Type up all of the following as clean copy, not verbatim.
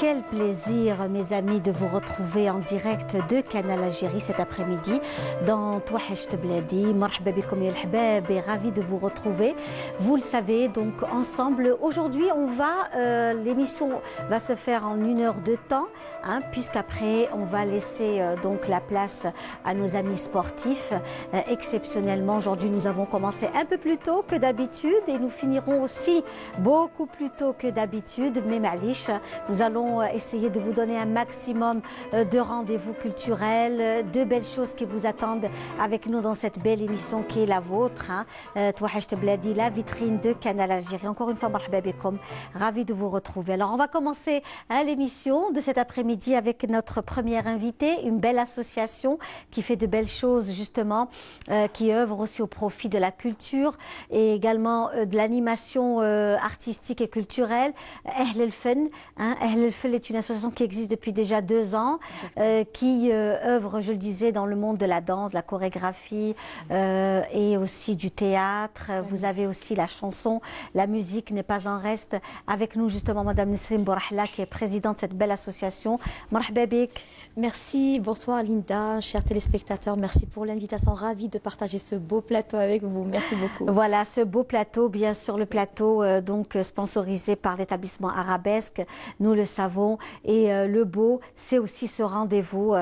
Quel plaisir, mes amis, de vous retrouver en direct de Canal Algérie cet après-midi dans Touachecht Bladi. Marhaba bikoum ya l'hbab et ravi de vous retrouver. Vous le savez, donc ensemble, aujourd'hui, l'émission va se faire en 1 heure de temps, puisqu'après, on va laisser donc la place à nos amis sportifs. Exceptionnellement, aujourd'hui, nous avons commencé un peu plus tôt que d'habitude et nous finirons aussi beaucoup plus tôt que d'habitude. Mais malish, nous allons essayer de vous donner un maximum de rendez-vous culturels, de belles choses qui vous attendent avec nous dans cette belle émission qui est la vôtre. Touachecht Bladi, la vitrine de Canal Algérie. Encore une fois, marhaba bikoum, ravi de vous retrouver. Alors, on va commencer l'émission de cet après-midi avec notre première invitée, une belle association qui fait de belles choses justement, qui œuvre aussi au profit de la culture et également de l'animation artistique et culturelle. Ahl el-Fen, Ahl el-Fen est une association qui existe depuis déjà 2 ans, qui œuvre, je le disais, dans le monde de la danse, de la chorégraphie et aussi du théâtre. Vous avez aussi la chanson, la musique n'est pas en reste. Avec nous justement Madame Nesrine Bourahla qui est présidente de cette belle association. Marhaba bik. Merci, bonsoir Linda, chers téléspectateurs, merci pour l'invitation, ravie de partager ce beau plateau avec vous, merci beaucoup. Voilà, ce beau plateau, bien sûr le plateau donc sponsorisé par l'établissement Arabesque, nous le savons, et le beau, c'est aussi ce rendez-vous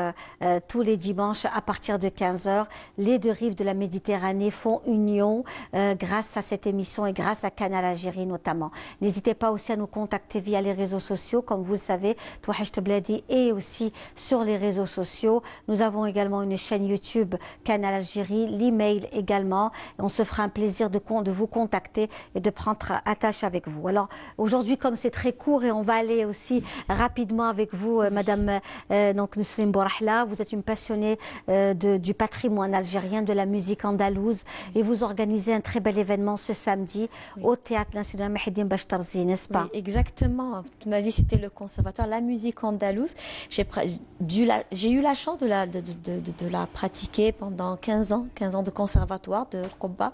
tous les dimanches à partir de 15h. Les deux rives de la Méditerranée font union grâce à cette émission et grâce à Canal Algérie notamment. N'hésitez pas aussi à nous contacter via les réseaux sociaux, comme vous le savez, Touachecht Bladi, et aussi sur les réseaux sociaux. Nous avons également une chaîne YouTube Canal Algérie, l'email également. On se fera un plaisir de vous contacter et de prendre attache avec vous. Alors aujourd'hui, comme c'est très court et on va aller aussi rapidement avec vous, Madame donc Nesrine Bourahla, vous êtes une passionnée du patrimoine algérien, de la musique andalouse, et vous organisez un très bel événement ce samedi au Théâtre National Mahidine Bachtarzi, n'est-ce pas? Oui, exactement. Toute ma vie, c'était le conservatoire, la musique andalouse. J'ai eu la chance de la pratiquer pendant 15 ans de conservatoire, de Qobba.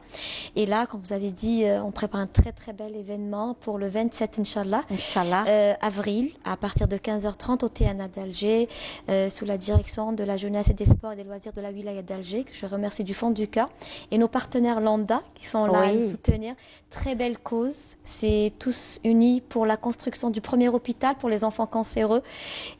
Et là, comme vous avez dit, on prépare un très très bel événement pour le 27, Inch'Allah, avril, à partir de 15h30 au TNA d'Alger, sous la direction de la jeunesse et des sports et des loisirs de la wilaya d'Alger, que je remercie du fond du cœur. Et nos partenaires Lambda, qui sont là à nous soutenir. Très belle cause. C'est tous unis pour la construction du premier hôpital pour les enfants cancéreux.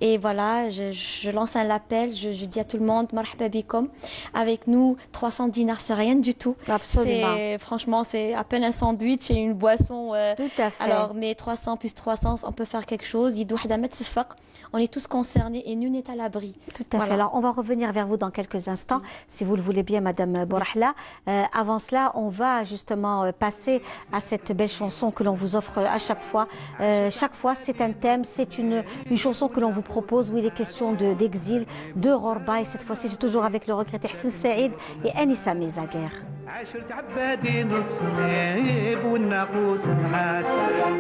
Et voilà, je lance un appel, je dis à tout le monde, marhaba bikoum. Avec nous, 300 dinars, c'est rien du tout. Absolument. Franchement, c'est à peine un sandwich et une boisson. Tout à fait. Alors, mais 300 plus 300, on peut faire quelque chose. On est tous concernés et nul n'est à l'abri. Tout à fait. Alors, on va revenir vers vous dans quelques instants, si vous le voulez bien, Madame Bourahla. Avant cela, on va justement passer à cette belle chanson que l'on vous offre à chaque fois. Chaque fois, c'est un thème, c'est une chanson que l'on vous propose où il est question d'exil, de Rorba. Et cette fois-ci, c'est toujours avec le regretté Hsine Saïd et Anissa Mezaguer. عاشرت عبادين الصليب والناقوس نحاس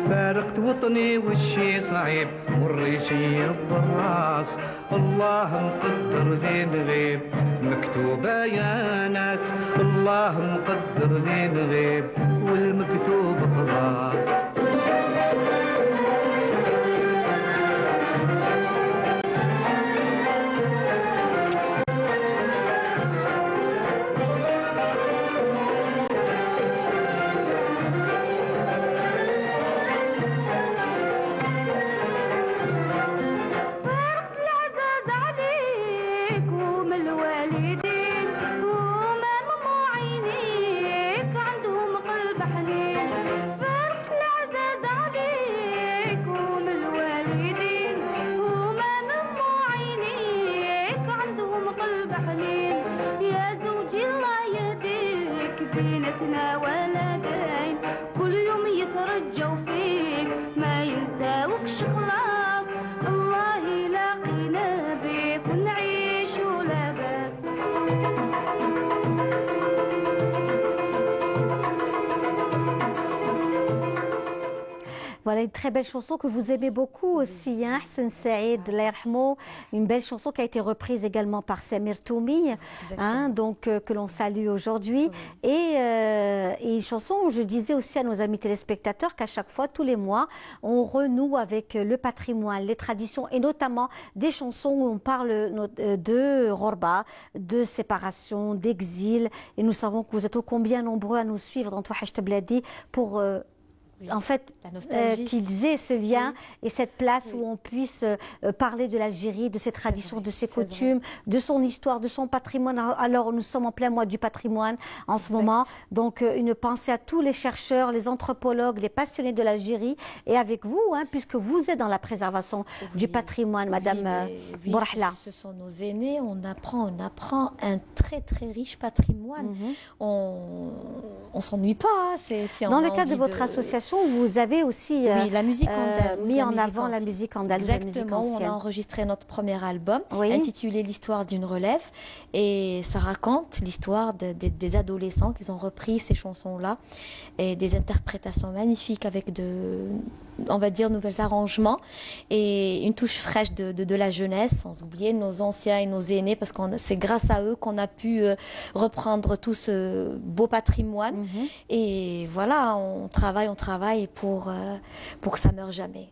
فارقت وطني والشي صعيب والريشي الضراس الله مقدر لي نغيب مكتوبة يا ناس الله مقدر لي نغيب والمكتوب خلاص Voilà une très belle chanson que vous aimez beaucoup aussi, hein, Hassan Saïd, Allah yarhamou, une belle chanson qui a été reprise également par Samir Toumi, hein, donc que l'on salue aujourd'hui. Oui. Et une chanson où je disais aussi à nos amis téléspectateurs qu'à chaque fois, tous les mois, on renoue avec le patrimoine, les traditions et notamment des chansons où on parle de Ghorba, de séparation, d'exil. Et nous savons que vous êtes ô combien nombreux à nous suivre dans Touachesh Bladi pour Oui, en fait, qu'ils aient ce lien et cette place où on puisse parler de l'Algérie, de ses traditions, de ses coutumes, de son histoire, de son patrimoine. Alors, nous sommes en plein mois du patrimoine en ce moment. Donc, une pensée à tous les chercheurs, les anthropologues, les passionnés de l'Algérie et avec vous, hein, puisque vous êtes dans la préservation du patrimoine, Madame Bourahla. Ce sont nos aînés. On apprend un très, très riche patrimoine. On s'ennuie pas. Dans le cadre de votre association, vous avez aussi la musique andalouse, mis en avant la musique andalouse. Exactement, on a enregistré notre premier album intitulé L'histoire d'une relève et ça raconte l'histoire des adolescents qui ont repris ces chansons-là et des interprétations magnifiques avec on va dire, nouveaux arrangements et une touche fraîche de la jeunesse, sans oublier nos anciens et nos aînés, parce que c'est grâce à eux qu'on a pu reprendre tout ce beau patrimoine. Et voilà, on travaille pour que ça ne meure jamais.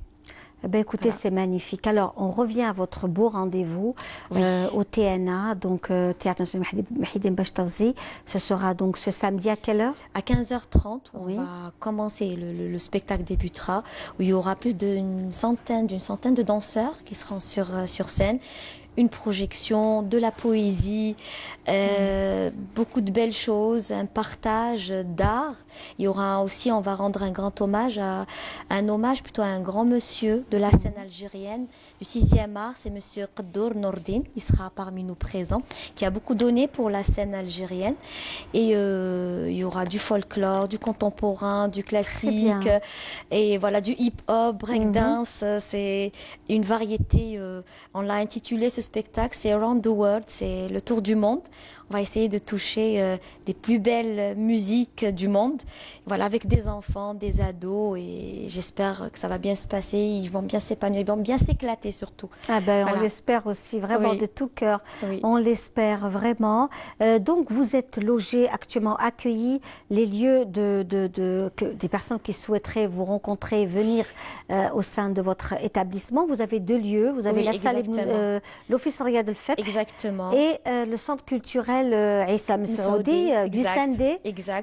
Ben écoutez, c'est magnifique. Alors, on revient à votre beau rendez-vous au TNA, donc Théâtre National Mahidine Bachtarzi. Ce sera donc ce samedi à quelle heure? À 15h30, on va commencer, le spectacle débutera, où il y aura plus d'une centaine de danseurs qui seront sur scène. Une projection, de la poésie, beaucoup de belles choses, un partage d'art. Il y aura aussi, on va rendre un grand hommage à un grand monsieur de la scène algérienne du 6e art, c'est monsieur Qaddour Nordine, il sera parmi nous présents, qui a beaucoup donné pour la scène algérienne. Et il y aura du folklore, du contemporain, du classique, et voilà, du hip-hop, breakdance, c'est une variété, on l'a intitulé ce spectacle, c'est Around the World, c'est le tour du monde. On va essayer de toucher les plus belles musiques du monde, voilà, avec des enfants, des ados, et j'espère que ça va bien se passer. Ils vont bien s'épanouir, ils vont bien s'éclater surtout. Ah ben, voilà. On l'espère aussi, vraiment de tout cœur. On l'espère vraiment. Donc, vous êtes logés, actuellement accueillis, les lieux des personnes qui souhaiteraient vous rencontrer, venir au sein de votre établissement. Vous avez deux lieux. Vous avez la salle, l'office Riyad El Fath, et le centre culturel Issa Messoudi du Sandé.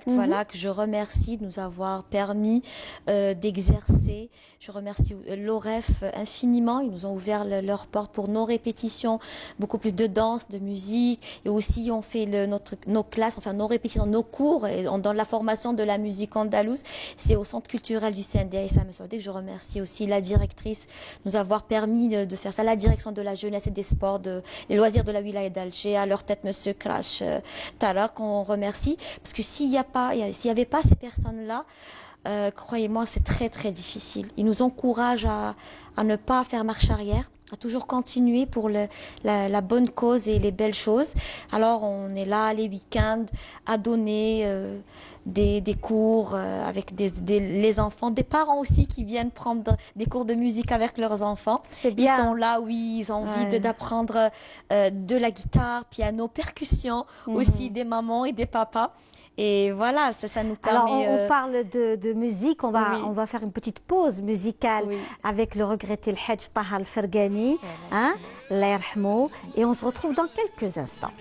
Voilà, que je remercie de nous avoir permis d'exercer. Je remercie l'OREF infiniment. Ils nous ont ouvert leurs portes pour nos répétitions, beaucoup plus de danse, de musique. Et aussi, on fait nos classes, enfin nos répétitions, nos cours. Et on donne la formation de la musique andalouse. C'est au centre culturel du Sandé, Issa Messoudi. Je remercie aussi la directrice de nous avoir permis de faire ça, la direction de la jeunesse et des sports, les loisirs de la wilaya d'Alger, à leur tête, monsieur Crash Tara, qu'on remercie, parce que s'il n'y avait pas ces personnes-là, croyez-moi, c'est très très difficile. Ils nous encouragent à ne pas faire marche arrière, à toujours continuer pour la bonne cause et les belles choses. Alors on est là les week-ends à donner des cours avec les enfants, des parents aussi qui viennent prendre des cours de musique avec leurs enfants. C'est bien. Ils sont là, oui, ils ont envie d'apprendre de la guitare, piano, percussion, aussi des mamans et des papas. Et voilà, ça nous permet... Alors, on parle de musique, on va faire une petite pause musicale avec le regretté Hadj Taha Al-Fergani, hein, Allah yarhamou, et on se retrouve dans quelques instants.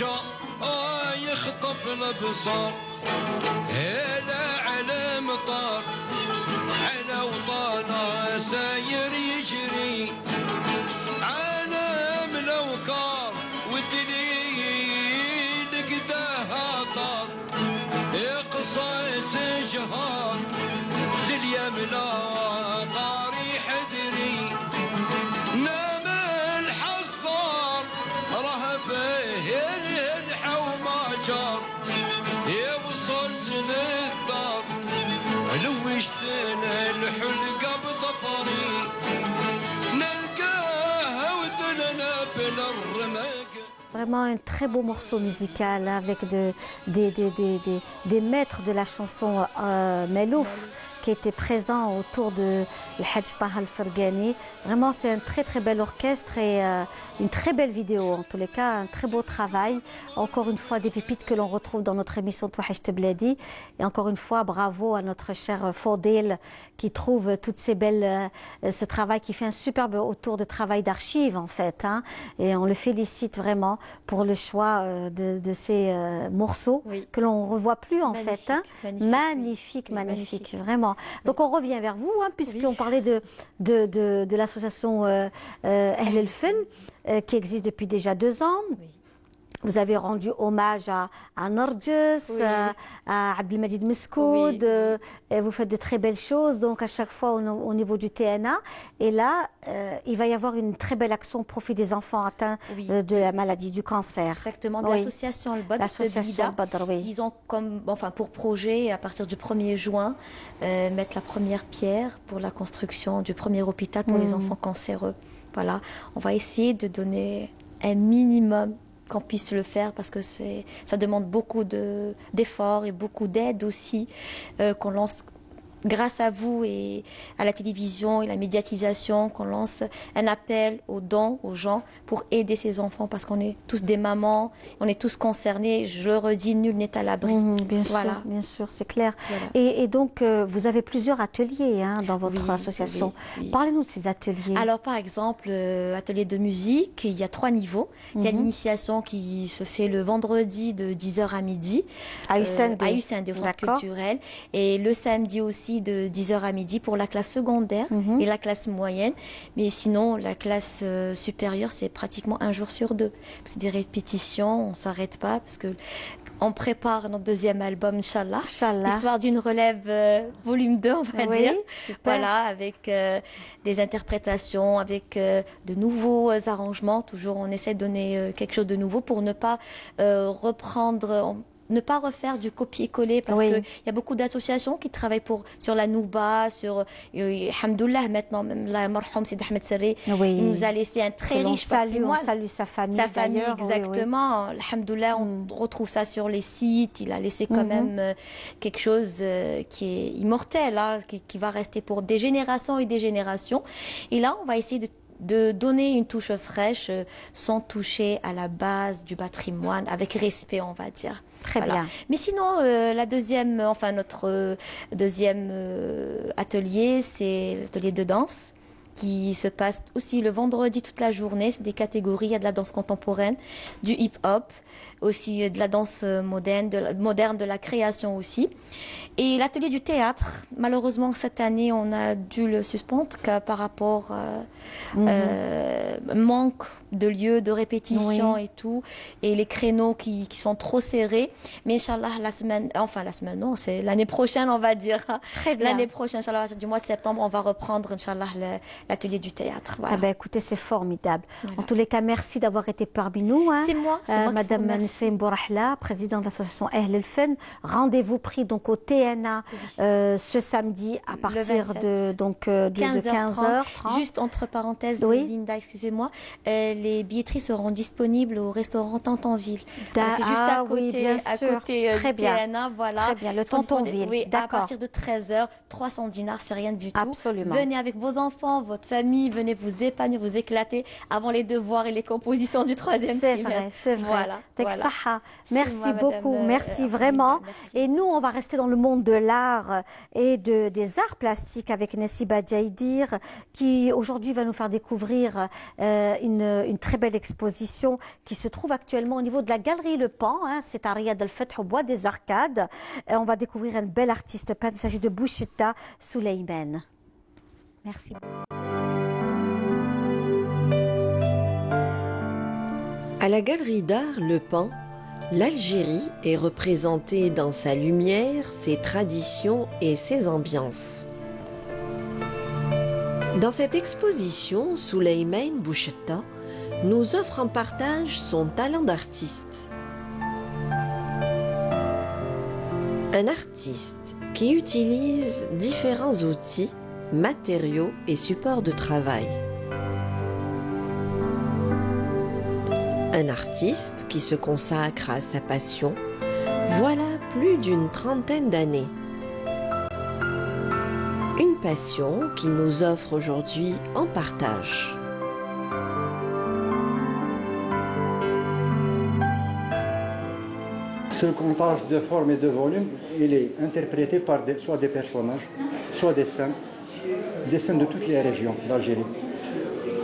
جا يخطف الابصار هلا على مطار على وطانا ساير يجري عالم الاوكار والدليل قداها طار قصة جهار لليملا قاري حدري نام الحصار راه فيه الحومة جار يا وصلت للدار لوجتنا الحلقة بطفري نلقاها ودلنا بلا الرماق. Vraiment un très beau morceau musical avec des maîtres de la chanson Melouf qui étaient présents autour de Hadj Taha Al-Fergani. Vraiment, c'est un très très bel orchestre et une très belle vidéo. En tous les cas, un très beau travail. Encore une fois, des pépites que l'on retrouve dans notre émission Touahesh Tebladi. Et encore une fois, bravo à notre cher Fodil qui trouve toutes ces belles, ce travail, qui fait un superbe autour de travail d'archives en fait. Hein. Et on le félicite vraiment pour le choix de ces morceaux que l'on ne revoit plus en fait. Hein. Magnifique, vraiment. Donc on revient vers vous, hein, puisqu'on parlait de l'association Ahl El-Fen qui existe depuis déjà 2 ans. Vous avez rendu hommage à Narjis, à Abdelmajid Meskoud, et vous faites de très belles choses, donc à chaque fois au niveau du TNA. Et là, il va y avoir une très belle action au profit des enfants atteints de la maladie, du cancer. Exactement, de l'association Al-Badr de Blida. Ils ont pour projet, à partir du 1er juin, mettre la première pierre pour la construction du premier hôpital pour les enfants cancéreux. Voilà, on va essayer de donner un minimum qu'on puisse le faire parce que ça demande beaucoup d'efforts et beaucoup d'aide aussi qu'on lance grâce à vous et à la télévision et la médiatisation, qu'on lance un appel aux dons, aux gens pour aider ces enfants parce qu'on est tous des mamans, on est tous concernés. Je le redis, nul n'est à l'abri. Bien sûr, c'est clair. Voilà. Et donc, vous avez plusieurs ateliers hein, dans votre association. Parlez-nous de ces ateliers. Alors, par exemple, atelier de musique, il y a 3 niveaux. Il y a l'initiation qui se fait le vendredi de 10h à midi à Usindé, au centre culturel. Et le samedi aussi de 10h à midi pour la classe secondaire et la classe moyenne. Mais sinon, la classe supérieure, c'est pratiquement 1 jour sur 2. C'est des répétitions, on ne s'arrête pas parce que on prépare notre 2e album, Inch'Allah. L'histoire d'une relève volume 2, on va dire. Super. Voilà, avec des interprétations, avec de nouveaux arrangements. Toujours, on essaie de donner quelque chose de nouveau pour ne pas ne pas refaire du copier-coller parce qu'il y a beaucoup d'associations qui travaillent sur la Nouba, sur Alhamdoulilah, maintenant même la marhum Sid Ahmed Serri il nous a laissé un très riche patrimoine. On salue sa famille. Sa famille, exactement. Alhamdoulilah, on retrouve ça sur les sites. Il a laissé quand même quelque chose qui est immortel, hein, qui va rester pour des générations et des générations. Et là, on va essayer de donner une touche fraîche sans toucher à la base du patrimoine, avec respect, on va dire. Très bien. Mais sinon, notre deuxième atelier, c'est l'atelier de danse qui se passe aussi le vendredi toute la journée. C'est des catégories, il y a de la danse contemporaine, du hip-hop, aussi de la danse moderne, de la création aussi. Et l'atelier du théâtre, malheureusement cette année on a dû le suspendre par rapport manque de lieux de répétition et tout, et les créneaux qui sont trop serrés. Mais Inch'Allah, c'est l'année prochaine on va dire. L'année prochaine, Inch'Allah, du mois de septembre, on va reprendre Inch'Allah l'atelier du théâtre. Voilà. Ah ben, écoutez, c'est formidable. Voilà. En tous les cas, merci d'avoir été parmi nous. Hein. C'est moi Madame Nessim Bourahla, présidente de l'association Ahl El-Fen. Rendez-vous pris donc au TNA ce samedi à partir de 15h30. Juste entre parenthèses, Linda, excusez-moi, les billetteries seront disponibles au restaurant Tantanville. C'est juste à côté du TNA. Voilà. Très bien, le Tantanville. Oui, à partir de 13h, 300 dinars, c'est rien du tout. Absolument. Venez avec vos enfants, votre famille, venez vous épanouir, vous éclater avant les devoirs et les compositions du troisième C'est trimestre. vrai, c'est vrai. Voilà. Merci moi, beaucoup, Madame, merci Rahima, vraiment. merci. Et nous, on va rester dans le monde de l'art et des arts plastiques avec Nessiba Djaidir, qui aujourd'hui va nous faire découvrir une très belle exposition qui se trouve actuellement au niveau de la Galerie Le Pan. C'est à Riyad El Fath au Bois des Arcades. On va découvrir un bel artiste peintre. Il s'agit de Boucheta Souleymane. Merci. À la Galerie d'art Le Pan, l'Algérie est représentée dans sa lumière, ses traditions et ses ambiances. Dans cette exposition, Souleymane Boucheta nous offre en partage son talent d'artiste. Un artiste qui utilise différents outils, matériaux et supports de travail. Un artiste qui se consacre à sa passion, voilà plus d'une trentaine d'années. Une passion qu'il nous offre aujourd'hui en partage. Ce contraste de forme et de volume, il est interprété par soit des personnages, soit des scènes de toutes les régions d'Algérie.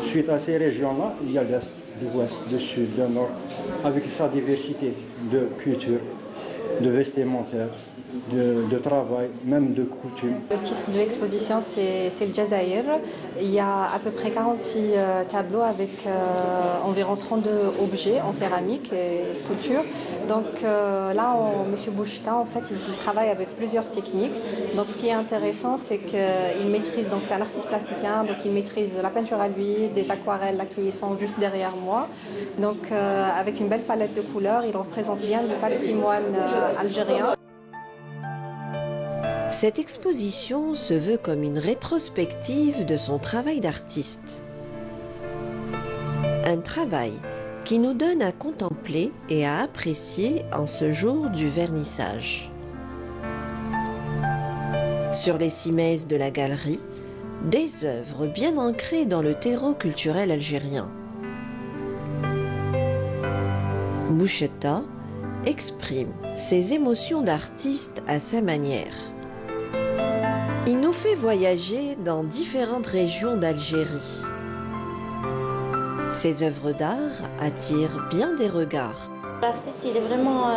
Suite à ces régions-là, il y a l'Est, l'Ouest, le Sud, le Nord, avec sa diversité de culture, de vestimentaire, de travail, même de coutumes. Le titre de l'exposition, c'est le Jazaïr. Il y a à peu près 46 tableaux avec environ 32 objets en céramique et sculpture. Donc là, M. Boucheta, en fait, il travaille avec plusieurs techniques. Donc ce qui est intéressant, c'est qu'il maîtrise, donc c'est un artiste plasticien, donc il maîtrise la peinture à l'huile, des aquarelles là, qui sont juste derrière moi. Donc avec une belle palette de couleurs, il représente bien le patrimoine algérien. Cette exposition se veut comme une rétrospective de son travail d'artiste. Un travail qui nous donne à contempler et à apprécier en ce jour du vernissage. Sur les cimaises de la galerie, des œuvres bien ancrées dans le terreau culturel algérien. Boucheta exprime ses émotions d'artiste à sa manière. Il nous fait voyager dans différentes régions d'Algérie. Ses œuvres d'art attirent bien des regards. L'artiste, il est vraiment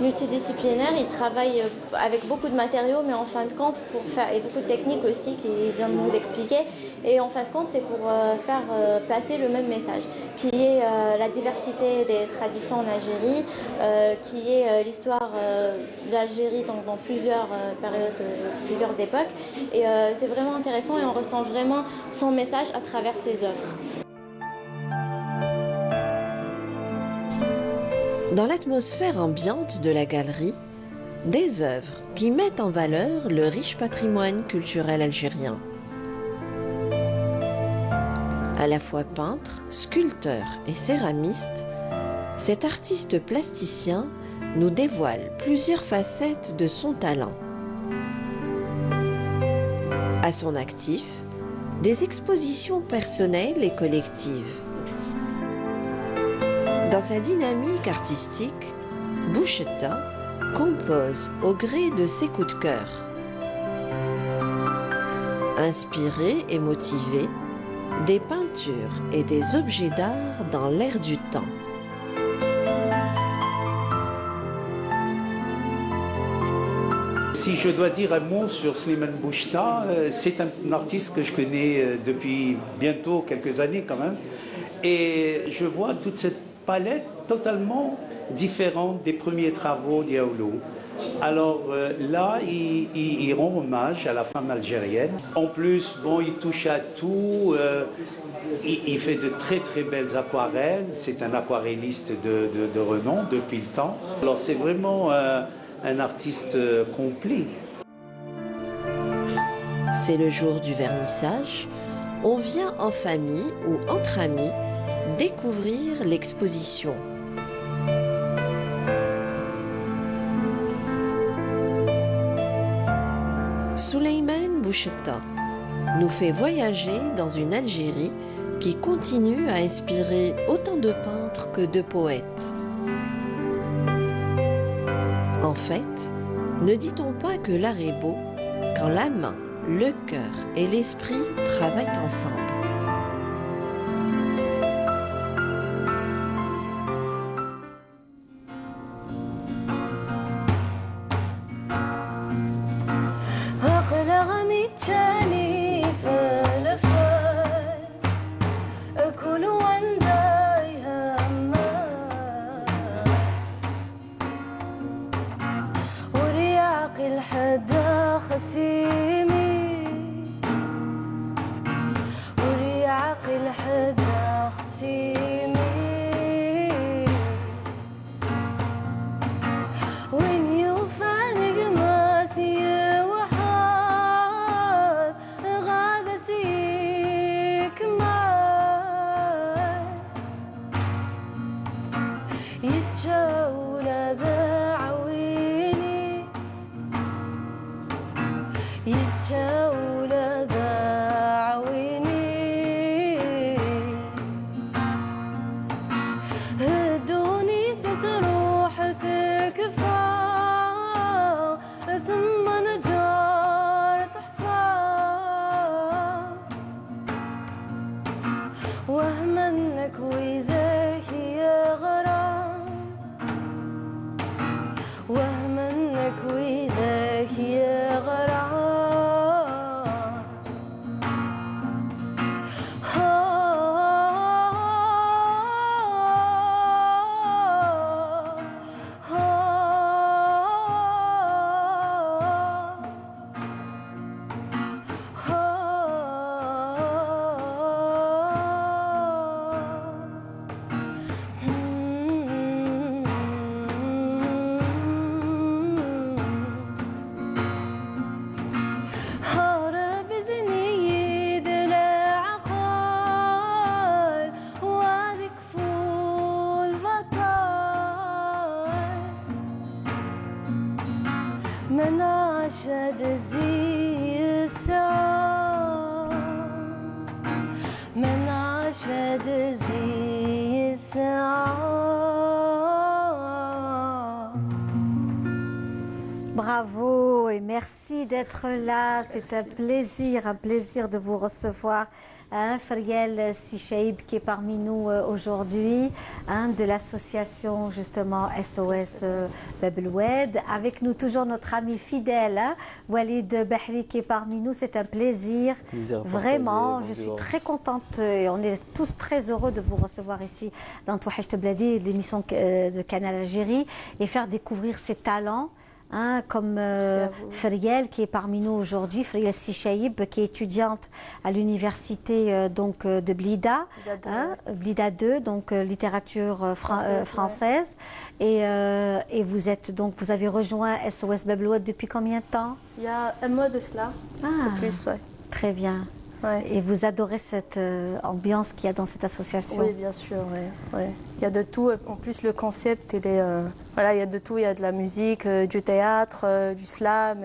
multidisciplinaire, il travaille avec beaucoup de matériaux, mais en fin de compte, et beaucoup de techniques aussi qu'il vient de nous expliquer. Et en fin de compte, c'est pour faire passer le même message, qui est la diversité des traditions en Algérie, qui est l'histoire d'Algérie dans plusieurs périodes, plusieurs époques. Et c'est vraiment intéressant et on ressent vraiment son message à travers ses œuvres. Dans l'atmosphère ambiante de la galerie, des œuvres qui mettent en valeur le riche patrimoine culturel algérien. À la fois peintre, sculpteur et céramiste, cet artiste plasticien nous dévoile plusieurs facettes de son talent. À son actif, des expositions personnelles et collectives. Dans sa dynamique artistique, Boucheta compose au gré de ses coups de cœur. Inspiré et motivé, des peintures et des objets d'art dans l'air du temps. Si je dois dire un mot sur Souleymane Boucheta, c'est un artiste que je connais depuis bientôt quelques années quand même. Et je vois toute cette palette totalement différente des premiers travaux d'Yaoulou. Alors là, il rend hommage à la femme algérienne. En plus, bon, il touche à tout. Il fait de très très belles aquarelles. C'est un aquarelliste de renom depuis le temps. Alors c'est vraiment un artiste complet. C'est le jour du vernissage. On vient en famille ou entre amis découvrir l'exposition. Souleymane Boucheta, nous fait voyager dans une Algérie qui continue à inspirer autant de peintres que de poètes. En fait, ne dit-on pas que l'art est beau quand la main, le cœur et l'esprit travaillent ensemble? Bravo et merci d'être là. C'est un plaisir de vous recevoir. Feriel Sichaib qui est parmi nous aujourd'hui, de l'association justement SOS Bab El Oued. Avec nous toujours notre ami fidèle, Walid Bahri qui est parmi nous. C'est un plaisir. Vraiment, je suis très contente et on est tous très heureux de vous recevoir ici dans Touhacht Bladi, l'émission de Canal Algérie, et faire découvrir ces talents. Comme Feriel qui est parmi nous aujourd'hui, Feriel Sichaib qui est étudiante à l'université de Blida, Blida 2, donc littérature française. Et vous êtes donc, vous avez rejoint SOS Bab El Oued depuis combien de temps? Il y a un mois de cela, ou plus, ouais. Très bien. Ouais. Et vous adorez cette ambiance qu'il y a dans cette association? Oui, bien sûr. Ouais. Il y a de tout. En plus, le concept, il est, voilà, il y a de tout. Il y a de la musique, du théâtre, du slam.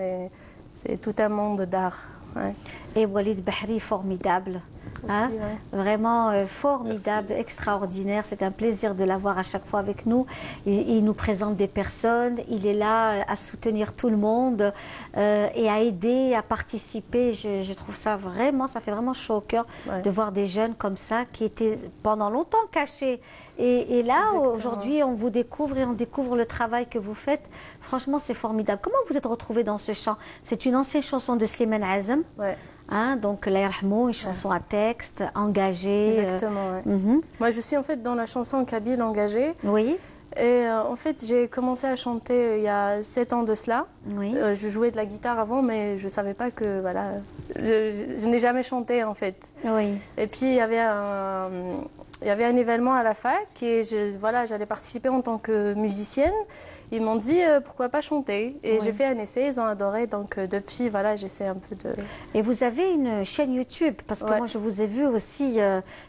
C'est tout un monde d'art. Ouais. Et Walid Bahri, formidable. Aussi, vraiment formidable, merci. Extraordinaire. C'est un plaisir de l'avoir à chaque fois avec nous. Il nous présente des personnes, il est là à soutenir tout le monde et à aider, à participer. Je trouve ça vraiment, ça fait vraiment chaud au cœur de voir des jeunes comme ça qui étaient pendant longtemps cachés. Et là, aujourd'hui, on vous découvre et on découvre le travail que vous faites. Franchement, c'est formidable. Comment vous êtes retrouvés dans ce chant? C'est une ancienne chanson de Slimane Azem. Donc, La Yarhamou, une chanson à texte, engagée. Exactement, Moi, je suis en fait dans la chanson kabyle engagée. Oui. Et en fait, j'ai commencé à chanter il y a 7 ans de cela. Oui. Je jouais de la guitare avant, mais je ne savais pas que, voilà, je n'ai jamais chanté en fait. Oui. Et puis, il y avait un événement à la fac et j'allais participer en tant que musicienne. Ils m'ont dit pourquoi pas chanter et j'ai fait un essai, ils ont adoré, donc depuis voilà j'essaie un peu de... Et vous avez une chaîne YouTube parce que moi je vous ai vu aussi,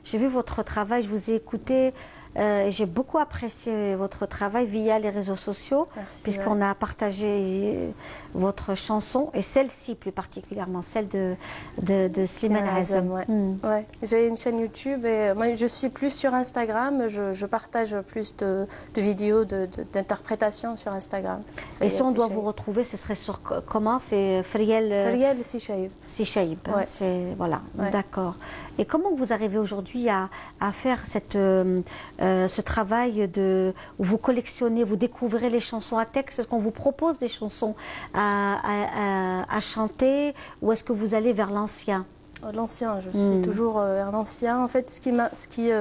j'ai vu votre travail, je vous ai écouté J'ai beaucoup apprécié votre travail via les réseaux sociaux, puisqu'on a partagé votre chanson, et celle-ci plus particulièrement, celle de Slimane Azam. Ouais. J'ai une chaîne YouTube et moi je suis plus sur Instagram, je partage plus de vidéos d'interprétation sur Instagram. Et si on doit vous retrouver, ce serait sur comment? C'est Friel Sichaïb. Sichaïb, Ouais. c'est voilà, Ouais. d'accord. Et comment vous arrivez aujourd'hui à faire ce travail où vous collectionnez, vous découvrez les chansons à texte? Est-ce qu'on vous propose des chansons à chanter, ou est-ce que vous allez vers l'ancien? L'ancien, je suis toujours un ancien. En fait, ce qui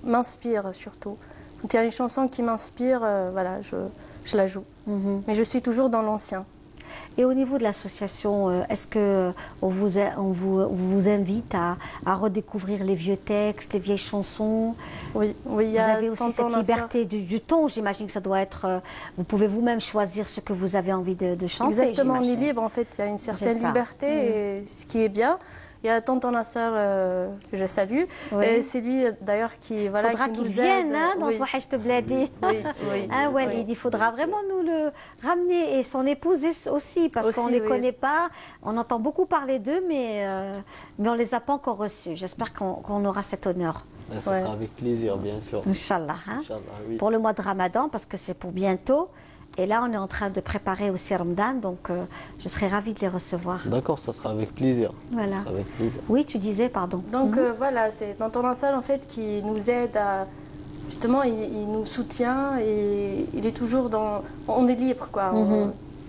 m'inspire surtout. Quand il y a une chanson qui m'inspire, voilà, je la joue. Mais je suis toujours dans l'ancien. Et au niveau de l'association, est-ce qu'on vous invite à redécouvrir les vieux textes, les vieilles chansons? Oui, oui. Vous avez aussi cette liberté du ton, j'imagine que ça doit être... vous pouvez vous-même choisir ce que vous avez envie de chanter. Exactement, on est libre en fait, il y a une certaine liberté, et ce qui est bien. Il y a Tonton Nasser, que je salue, et c'est lui d'ailleurs qui, voilà, faudra qui nous vienne, aide. Hein, dans Touachecht Bladi. Hein, Walid, il faudra vraiment nous le ramener, et son épouse aussi, parce qu'on ne les connaît pas. On entend beaucoup parler d'eux, mais on ne les a pas encore reçus. J'espère qu'on aura cet honneur. Ça sera avec plaisir, bien sûr. Inch'Allah. Hein, oui. Pour le mois de Ramadan, parce que c'est pour bientôt. Et là, on est en train de préparer aussi Ramadan, donc je serai ravie de les recevoir. D'accord, ça sera avec plaisir. Voilà. Ça sera avec plaisir. Oui, tu disais, pardon. Donc voilà, c'est Tonton Nasser en fait qui nous aide à... Justement, il nous soutient et il est toujours dans... On est libre, quoi.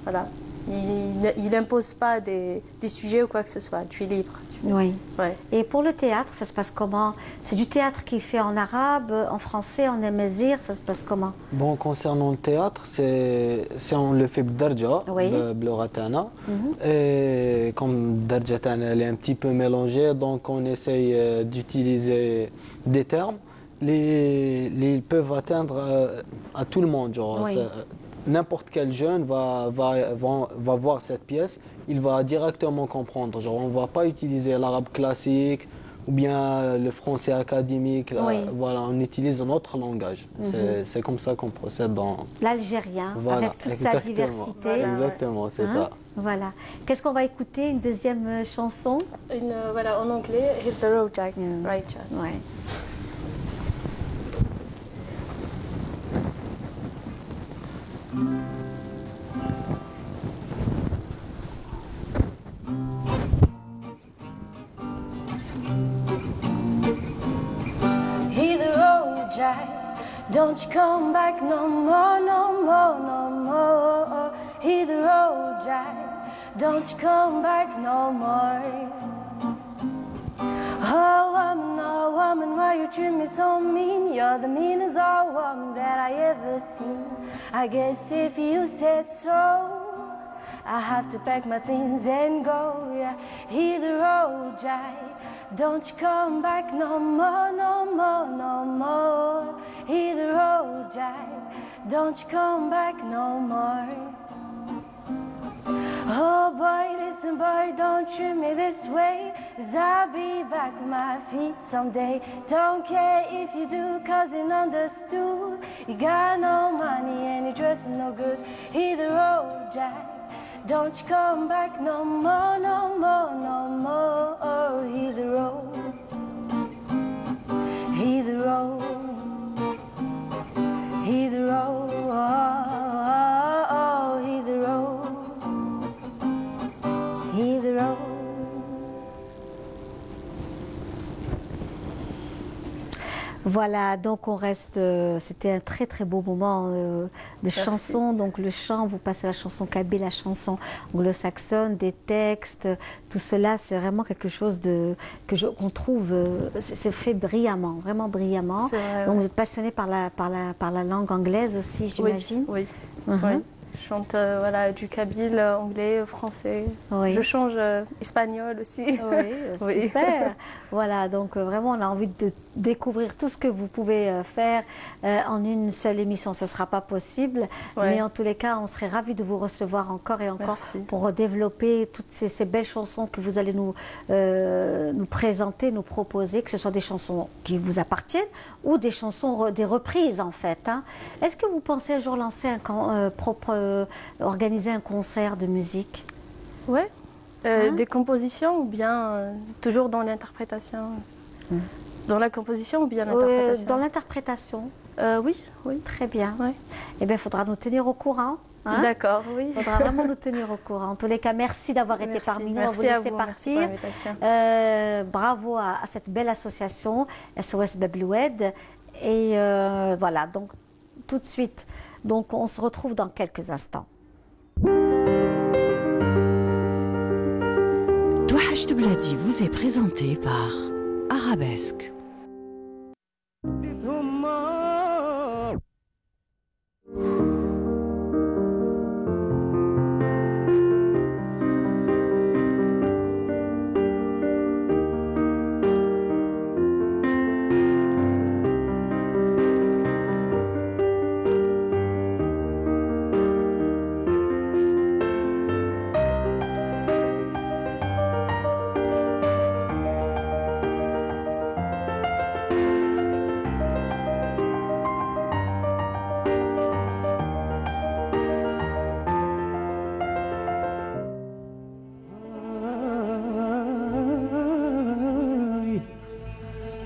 Voilà. Il n'impose pas des sujets ou quoi que ce soit. Tu es libre. Oui. Ouais. Et pour le théâtre, ça se passe comment? C'est du théâtre qui est fait en arabe, en français, en amazigh, ça se passe comment? Bon, concernant le théâtre, on le fait b'darja, b'loratana. Et comme darja tana, elle est un petit peu mélangée, donc on essaye d'utiliser des termes. Ils peuvent atteindre à tout le monde, genre. N'importe quel jeune va voir cette pièce, il va directement comprendre. Genre, on ne va pas utiliser l'arabe classique ou bien le français académique. Voilà, on utilise notre langage. C'est comme ça qu'on procède dans... L'algérien, avec toute sa diversité. Voilà, exactement, c'est ça. Voilà. Qu'est-ce qu'on va écouter? Une deuxième chanson? Voilà, en anglais, Hit the Road Jack. Right, Jack. Ouais. Hit the road, Jack. Don't you come back no more, no more, no more. Hit the road, Jack. Don't you come back no more. Oh woman, why you treat me so mean? You're the meanest old woman that I ever seen. I guess if you said so, I have to pack my things and go. Yeah, hit the road, Jack. Don't you come back no more, no more, no more. Hit the road, Jack. Don't you come back no more. Oh boy, listen boy, don't treat me this way, 'cause I'll be back on my feet someday. Don't care if you do, 'cause you understood. You got no money and you're dressing no good. Hit the road, Jack. Don't you come back no more, no more, no more. Oh, hit the road. Hit the road. Hit the road. Oh, hit the road. Hit the road. Voilà, donc on reste. C'était un très très beau moment de chanson. Donc le chant, vous passez la chanson kabyle, la chanson anglo-saxonne, des textes, tout cela, c'est vraiment quelque chose qu'on trouve. C'est fait brillamment, vraiment brillamment. Vrai, donc vous êtes passionné par la langue anglaise aussi, j'imagine. Oui. Je chante voilà, du kabyle, anglais, français. Oui. Je change espagnol aussi. Oui, super. Voilà, donc vraiment, on a envie de découvrir tout ce que vous pouvez faire en une seule émission. Ce ne sera pas possible, mais en tous les cas, on serait ravis de vous recevoir encore et encore pour développer toutes ces belles chansons que vous allez nous présenter, nous proposer, que ce soit des chansons qui vous appartiennent ou des chansons, des reprises en fait. Hein. Est-ce que vous pensez un jour lancer organiser un concert de musique? Oui, des compositions ou bien toujours dans l'interprétation? Dans la composition ou bien l'interprétation? Dans l'interprétation. Oui. Très bien. Eh bien, il faudra nous tenir au courant. Hein? D'accord, oui. Il faudra vraiment nous tenir au courant. En tous les cas, merci d'avoir été parmi nous. Merci on va vous laisser partir. Bravo à cette belle association, SOS Babloued. Et voilà, donc tout de suite. Donc, on se retrouve dans quelques instants. Touachedt Bladi vous est présenté par Arabesque.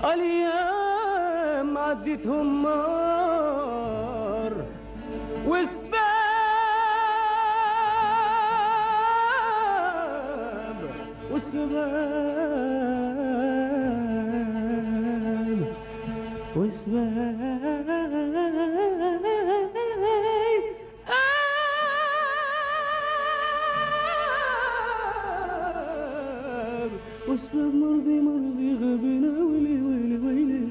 الأيام عدتهم مار وسباب مرضي غبنا ويلي ويلي ويلي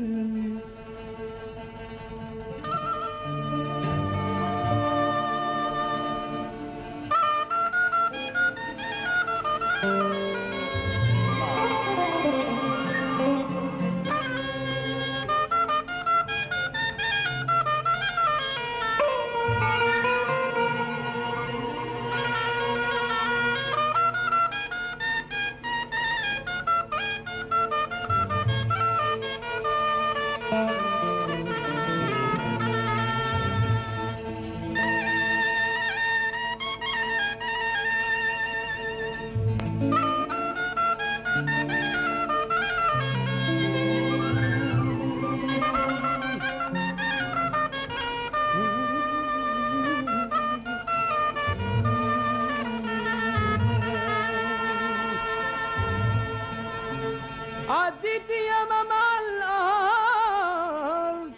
عديت يا ماما الأرض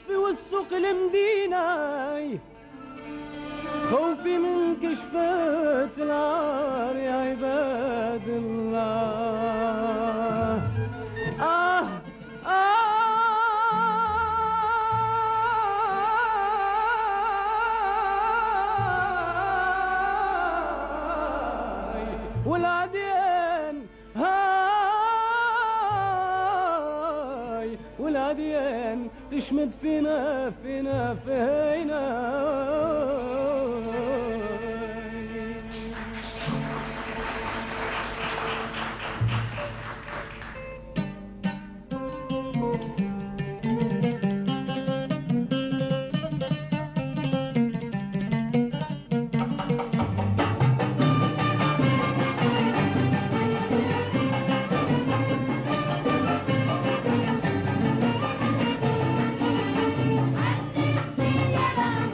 في وسوق المدينة خوفي من كشفة العار يا عباد الله والعديان والعديان تشمد فينا حني السيارة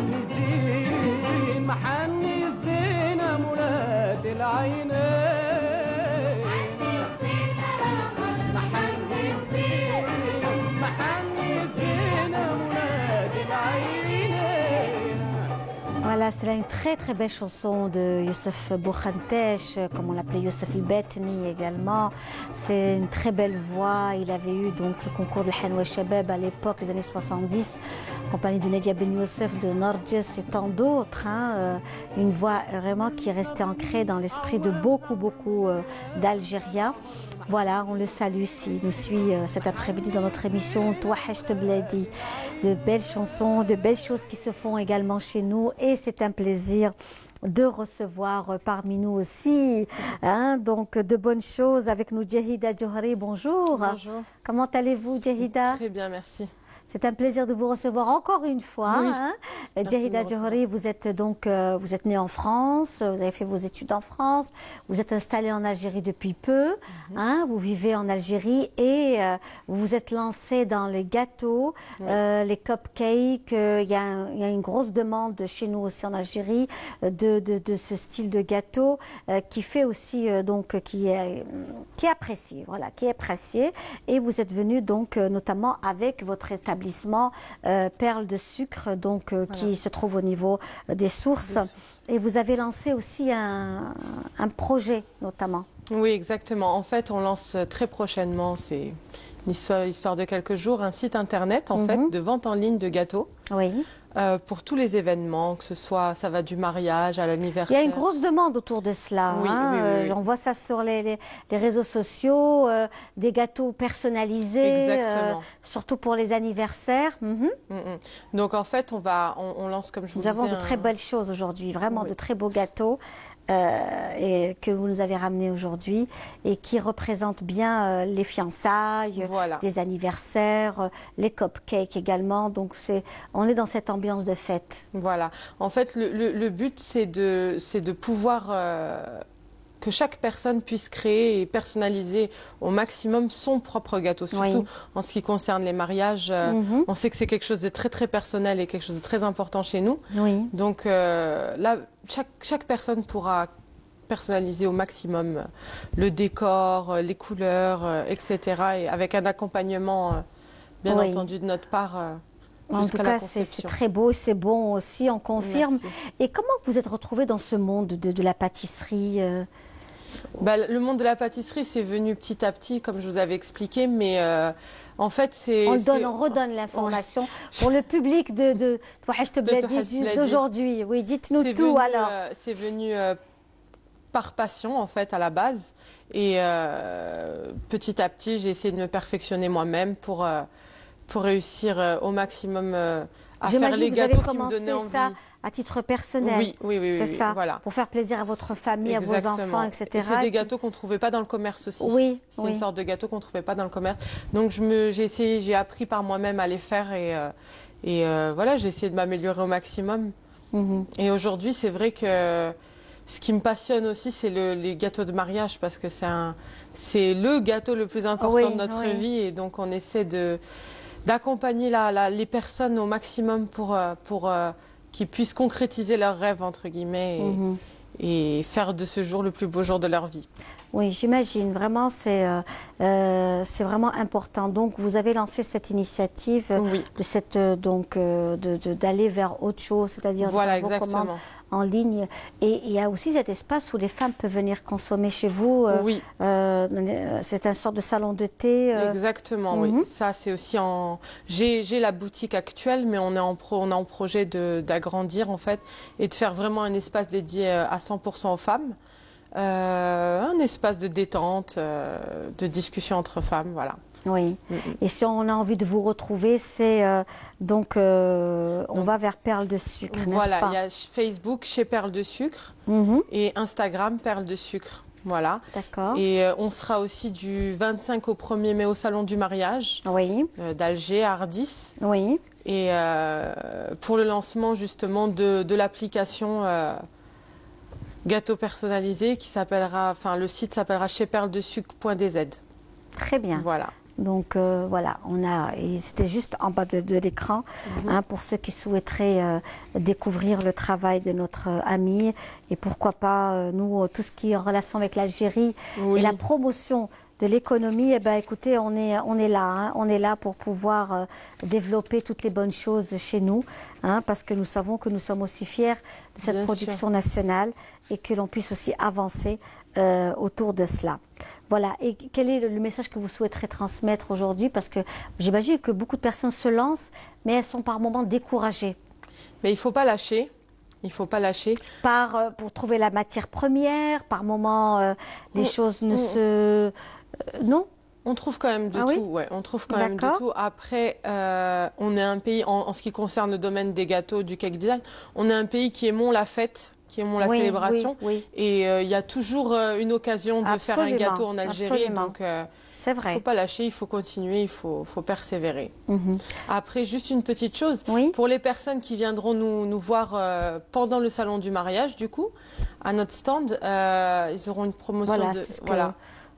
محني الزين محني الزين مولات العينين محني الزين محني الزين مولات العينين. Voilà, c'est une très très belle chanson de Youssef Bouhantesh, comme on l'appelait Youssef El-Betni également. C'est une très belle voix. Il avait eu donc le concours de Hanwa Shabab à l'époque, les années 70, en compagnie de Nadia Ben Youssef, de Narges et tant d'autres. Une voix vraiment qui est restée ancrée dans l'esprit de beaucoup d'Algériens. Voilà, on le salue s'il nous suit cet après-midi dans notre émission Touahecht Bladi. De belles chansons, de belles choses qui se font également chez nous et c'est un plaisir de recevoir parmi nous aussi. Donc de bonnes choses avec nous. Djahida Johari, bonjour. Bonjour. Comment allez-vous, Djahida? Très bien, merci. C'est un plaisir de vous recevoir encore une fois. Oui. Djahida Johari, vous êtes donc vous êtes née en France, vous avez fait vos études en France, vous êtes installée en Algérie depuis peu, vous vivez en Algérie et vous vous êtes lancée dans les gâteaux, les cupcakes. Il y a une grosse demande chez nous aussi en Algérie de ce style de gâteau qui fait aussi donc qui est apprécié, voilà, qui est apprécié. Et vous êtes venue donc notamment avec votre établissement Perles de Sucre, donc qui se trouve au niveau des sources. Et vous avez lancé aussi un projet notamment. Oui, exactement. En fait, on lance très prochainement, c'est une histoire de quelques jours, un site internet en fait de vente en ligne de gâteaux. Oui. Pour tous les événements, que ce soit, ça va du mariage à l'anniversaire. Il y a une grosse demande autour de cela. Oui, oui. On voit ça sur les réseaux sociaux, des gâteaux personnalisés, surtout pour les anniversaires. Donc en fait, on lance, comme je vous disais... Nous avons de très belles choses aujourd'hui, vraiment de très beaux gâteaux. Et que vous nous avez ramené aujourd'hui et qui représentent bien les fiançailles, les anniversaires, les cupcakes également. Donc on est dans cette ambiance de fête. Voilà. En fait, le but, c'est de pouvoir que chaque personne puisse créer et personnaliser au maximum son propre gâteau. Surtout en ce qui concerne les mariages, on sait que c'est quelque chose de très très personnel et quelque chose de très important chez nous. Donc là, chaque personne pourra personnaliser au maximum le décor, les couleurs, etc. Et avec un accompagnement, bien entendu, de notre part. En tout cas, c'est très beau, c'est bon aussi, on confirme. Merci. Et comment vous êtes retrouvée dans ce monde de la pâtisserie Le monde de la pâtisserie, c'est venu petit à petit, comme je vous avais expliqué, mais en fait, c'est... On redonne l'information pour le public de Touahecht Bladi d'aujourd'hui. Oui, dites-nous tout alors. C'est venu par passion, en fait, à la base. Et petit à petit, j'ai essayé de me perfectionner moi-même pour réussir au maximum à faire les gâteaux qui me donnaient envie. Ça à titre personnel. Oui. C'est ça, voilà. Pour faire plaisir à votre famille, à vos enfants, etc. Et c'est des gâteaux qu'on ne trouvait pas dans le commerce aussi. C'est une sorte de gâteau qu'on ne trouvait pas dans le commerce. Donc j'ai appris par moi-même à les faire et voilà, j'ai essayé de m'améliorer au maximum. Et aujourd'hui, c'est vrai que ce qui me passionne aussi, c'est les gâteaux de mariage parce que c'est le gâteau le plus important de notre vie et donc on essaie d'accompagner les personnes au maximum pour qu'ils puissent concrétiser leurs rêves, entre guillemets, et faire de ce jour le plus beau jour de leur vie. Oui, j'imagine. Vraiment, c'est vraiment important. Donc, vous avez lancé cette initiative d'aller vers autre chose, c'est-à-dire vos commandes en ligne. Et il y a aussi cet espace où les femmes peuvent venir consommer chez vous. C'est un sorte de salon de thé. Exactement, oui. Ça, c'est aussi J'ai la boutique actuelle, mais on est en projet d'agrandir, en fait, et de faire vraiment un espace dédié à 100% aux femmes. Un espace de détente, de discussion entre femmes, voilà. Oui. Et si on a envie de vous retrouver, c'est on va vers Perles de Sucre, n'est-ce pas? Voilà, il y a Facebook chez Perles de Sucre et Instagram Perles de Sucre. Voilà. D'accord. Et on sera aussi du 25 au 1er mai au Salon du Mariage d'Alger à Ardis. Oui. Et pour le lancement justement de l'application gâteau personnalisé qui s'appellera, le site s'appellera chez perledesucre.dz. Très bien. Voilà. Donc voilà, c'était juste en bas de l'écran, pour ceux qui souhaiteraient découvrir le travail de notre ami. Et pourquoi pas, nous, tout ce qui est en relation avec l'Algérie et la promotion de l'économie, eh ben, écoutez, on est là, on est là pour pouvoir développer toutes les bonnes choses chez nous, parce que nous savons que nous sommes aussi fiers de cette production nationale et que l'on puisse aussi avancer autour de cela. Voilà, et quel est le message que vous souhaiterez transmettre aujourd'hui? Parce que j'imagine que beaucoup de personnes se lancent, mais elles sont par moments découragées. Mais il ne faut pas lâcher. Il ne faut pas lâcher. Pour trouver la matière première, par moments, les choses ne se... non? On trouve quand même de tout, ouais. On trouve quand même de tout. Après, on est un pays, en ce qui concerne le domaine des gâteaux, du cake design, on est un pays qui aimons la fête, qui aimons la célébration. Et il y a toujours une occasion de faire un gâteau en Algérie. Donc, c'est vrai. Il ne faut pas lâcher, il faut continuer, il faut persévérer. Après, juste une petite chose. Pour les personnes qui viendront nous voir pendant le salon du mariage, du coup, à notre stand, ils auront une promotion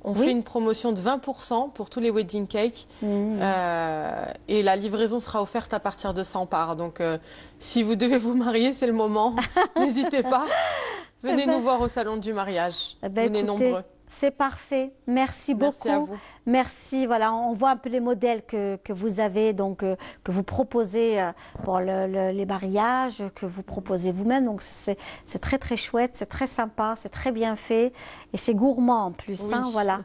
On fait une promotion de 20% pour tous les wedding cakes et la livraison sera offerte à partir de 100 parts. Donc, si vous devez vous marier, c'est le moment. N'hésitez pas. Venez nous voir au salon du mariage. Venez nombreux. C'est parfait. Merci beaucoup. Merci à vous. Merci. Voilà, on voit un peu les modèles que vous avez, donc que vous proposez pour les mariages, que vous proposez vous-même. Donc c'est très très chouette, c'est très sympa, c'est très bien fait et c'est gourmand en plus. Voilà,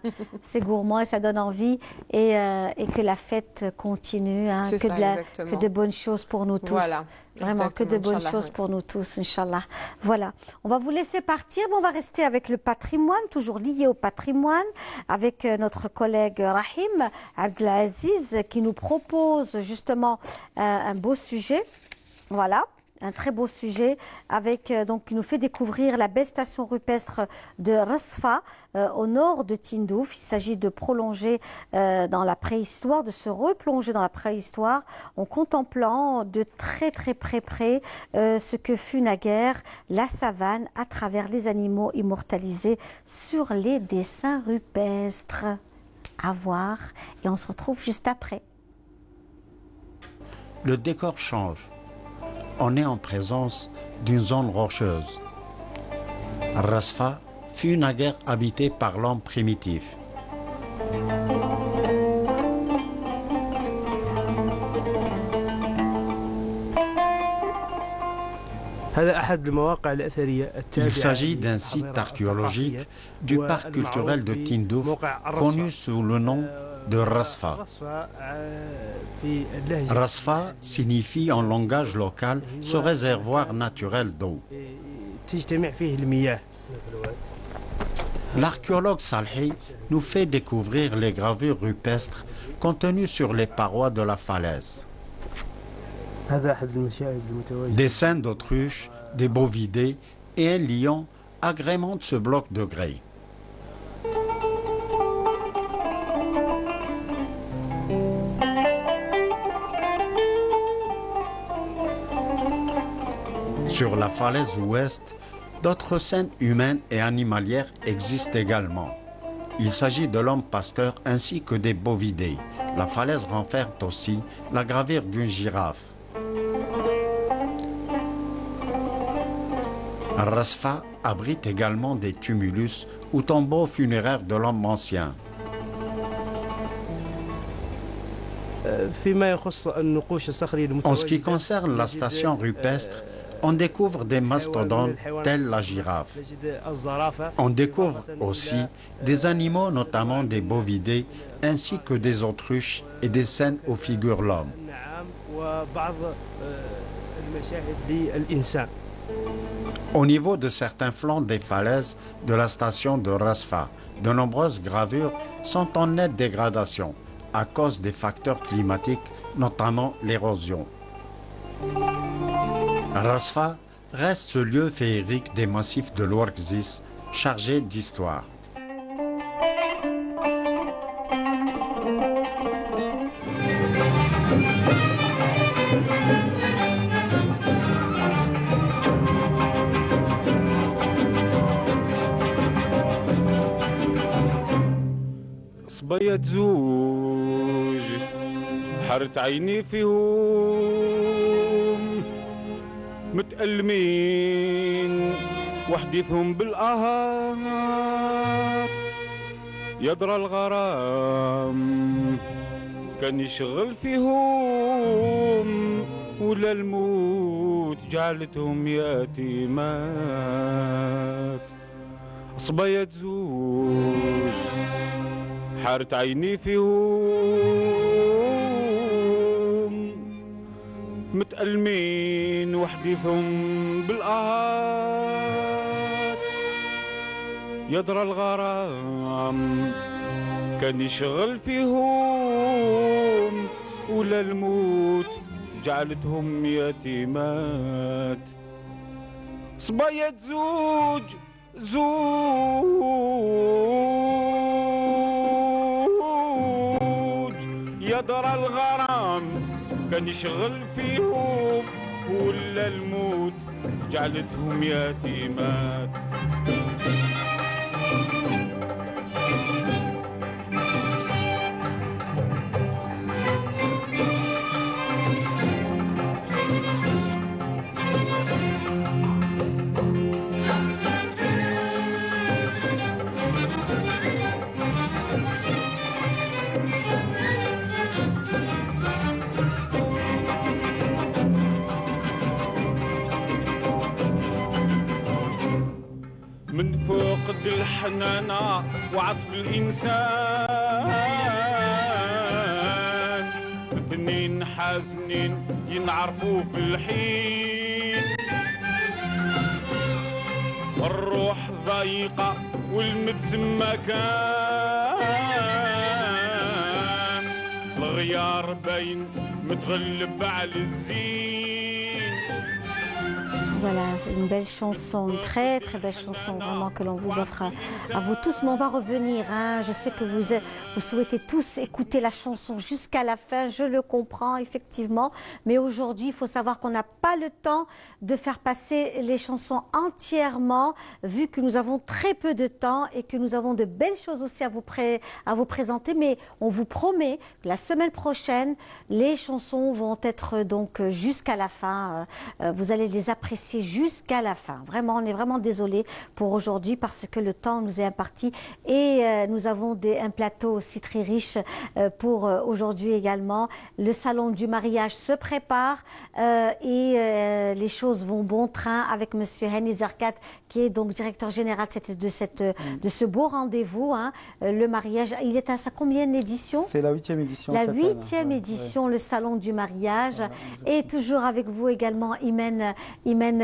c'est gourmand et ça donne envie et que la fête continue, que de bonnes choses pour nous tous. Voilà. Vraiment, que de bonnes choses pour nous tous, Inch'Allah. Voilà, on va vous laisser partir, mais on va rester avec le patrimoine, toujours lié au patrimoine, avec notre collègue Rahim Abdelaziz, qui nous propose justement un beau sujet. Voilà. Un très beau sujet avec donc qui nous fait découvrir la belle station rupestre de Rasfa au nord de Tindouf. Il s'agit de prolonger dans la préhistoire, de se replonger dans la préhistoire en contemplant de très très près ce que fut naguère la savane à travers les animaux immortalisés sur les dessins rupestres. À voir et on se retrouve juste après. Le décor change. On est en présence d'une zone rocheuse. Rasfa fut naguère habitée par l'homme primitif. Il s'agit d'un site archéologique du parc culturel de Tindouf, connu sous le nom de Rasfa. Rasfa signifie en langage local ce réservoir naturel d'eau. L'archéologue Salhi nous fait découvrir les gravures rupestres contenues sur les parois de la falaise. Des scènes d'autruches, des bovidés et un lion agrémentent ce bloc de grès. Sur la falaise ouest, d'autres scènes humaines et animalières existent également. Il s'agit de l'homme pasteur ainsi que des bovidés. La falaise renferme aussi la gravure d'une girafe. Rasfa abrite également des tumulus ou tombeaux funéraires de l'homme ancien. En ce qui concerne la station rupestre, on découvre des mastodontes tels la girafe. On découvre aussi des animaux, notamment des bovidés, ainsi que des autruches et des scènes où figure l'homme. Au niveau de certains flancs des falaises de la station de Rasfa, de nombreuses gravures sont en nette dégradation à cause des facteurs climatiques, notamment l'érosion. Rasfa reste ce lieu féerique des massifs de l'Ouarkzis, chargé d'histoire. صبية زور حرت عيني فيهم متألمين وحديثهم بالآهات يدرى الغرام كان يشغل فيهم ولا الموت جعلتهم يتيمات صبايا زوج حارت عيني فيهم متألمين وحديثهم بالآهات يدرى الغرام كان يشغل فيهم ولا الموت جعلتهم يتيمات صبايا زوج يدرى الغرام كان يشغل فيهم ولا الموت جعلتهم يتيمات من فوق الحنانة وعطف الإنسان اثنين حازنين ينعرفوا في الحين الروح ضيقة والمدسم مكان الغيار باين متغلب على الزين. Voilà, c'est une belle chanson, une très très belle chanson vraiment que l'on vous offre à vous tous. Mais on va revenir, hein. Je sais que vous souhaitez tous écouter la chanson jusqu'à la fin, je le comprends effectivement. Mais aujourd'hui, il faut savoir qu'on n'a pas le temps de faire passer les chansons entièrement, vu que nous avons très peu de temps et que nous avons de belles choses aussi à vous présenter. Mais on vous promet que la semaine prochaine, les chansons vont être donc jusqu'à la fin. Vous allez les apprécier jusqu'à la fin. Vraiment, on est vraiment désolé pour aujourd'hui parce que le temps nous est imparti et nous avons un plateau aussi très riche pour aujourd'hui également. Le salon du mariage se prépare et les choses vont bon train avec Monsieur Hani Zarkat qui est donc directeur général de ce beau rendez-vous. Hein. Le mariage, il est à sa combien édition? C'est la 8e édition. La 8e édition, le salon du mariage. Voilà, et toujours avec vous également Imen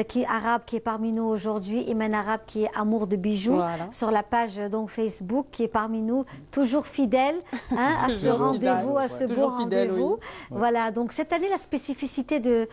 qui est arabe, qui est parmi nous aujourd'hui. Imen arabe qui est amour de bijoux, voilà, sur la page donc Facebook, qui est parmi nous, toujours fidèle hein, à ce rendez-vous, à ce beau rendez-vous. Oui. Voilà, donc cette année, la spécificité de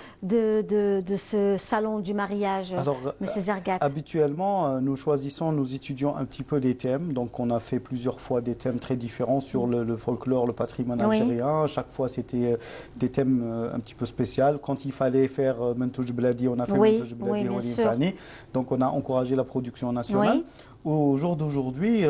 ce salon du mariage, alors, Monsieur Zargat. Habituellement, nous étudions un petit peu des thèmes. Donc on a fait plusieurs fois des thèmes très différents sur le folklore, le patrimoine algérien. Oui. Chaque fois, c'était des thèmes un petit peu spéciaux. Quand il fallait faire Mentouj Bladi, on a fait Mentouj Bladi Fani. Donc on a encouragé la production nationale. Oui. Au jour d'aujourd'hui,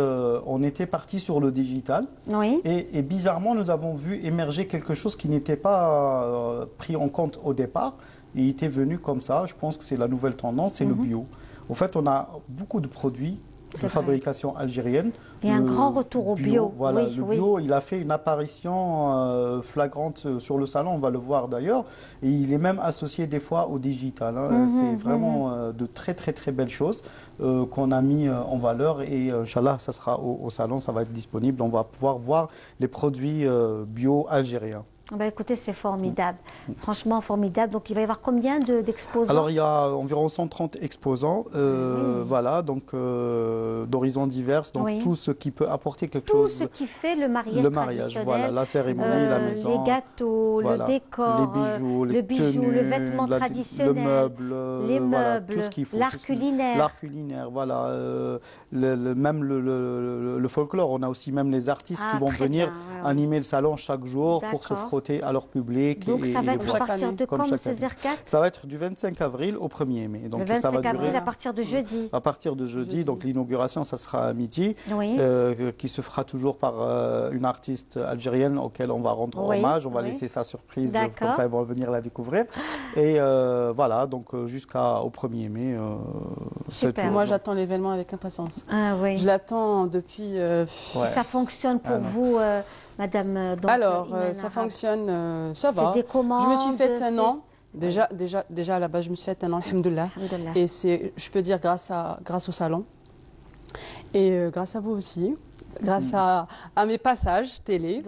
on était parti sur le digital. Oui. Et bizarrement, nous avons vu émerger quelque chose qui n'était pas pris en compte au départ. Il était venu comme ça. Je pense que c'est la nouvelle tendance, c'est le bio. En fait, on a beaucoup de produits de fabrication algérienne. Il y a un grand retour au bio. Voilà, oui, le bio, il a fait une apparition flagrante sur le salon, on va le voir d'ailleurs. Et il est même associé des fois au digital. Hein. C'est vraiment de très très très belles choses qu'on a mis en valeur. Et Inch'Allah, ça sera au salon, ça va être disponible. On va pouvoir voir les produits bio algériens. Ben écoutez, c'est formidable, franchement formidable. Donc il va y avoir combien d'exposants? Alors il y a environ 130 exposants, voilà, donc d'horizons divers, donc tout ce qui peut apporter quelque chose. Tout ce qui fait le mariage traditionnel, voilà, la cérémonie, la maison, les gâteaux, voilà, le décor, les bijoux, le vêtement traditionnel, les meubles, voilà, tout ce qu'il faut, l'art culinaire. L'art culinaire, voilà, même le folklore. On a aussi même les artistes qui vont venir animer le salon chaque jour pour se défrotter à leur public. Donc ça va être à partir de quand, M. Zerkat? Ça va être du 25 avril au 1er mai. Donc, le 25 ça va avril durer à partir de jeudi. À partir de jeudi, donc l'inauguration, ça sera à midi, qui se fera toujours par une artiste algérienne auquel on va rendre hommage. On va laisser ça surprise, comme ça ils vont venir la découvrir. Et voilà, donc jusqu'au 1er mai. Moi, j'attends l'événement avec impatience. Ah, oui. Je l'attends depuis... Ça fonctionne pour vous, Madame Alors, ça fonctionne, ça va. Des commandes, je me suis fait un an. Déjà à la base, je me suis fait un an, alhamdoulilah. Et c'est, je peux dire, grâce au salon. Et grâce à vous aussi. Grâce à mes passages télé.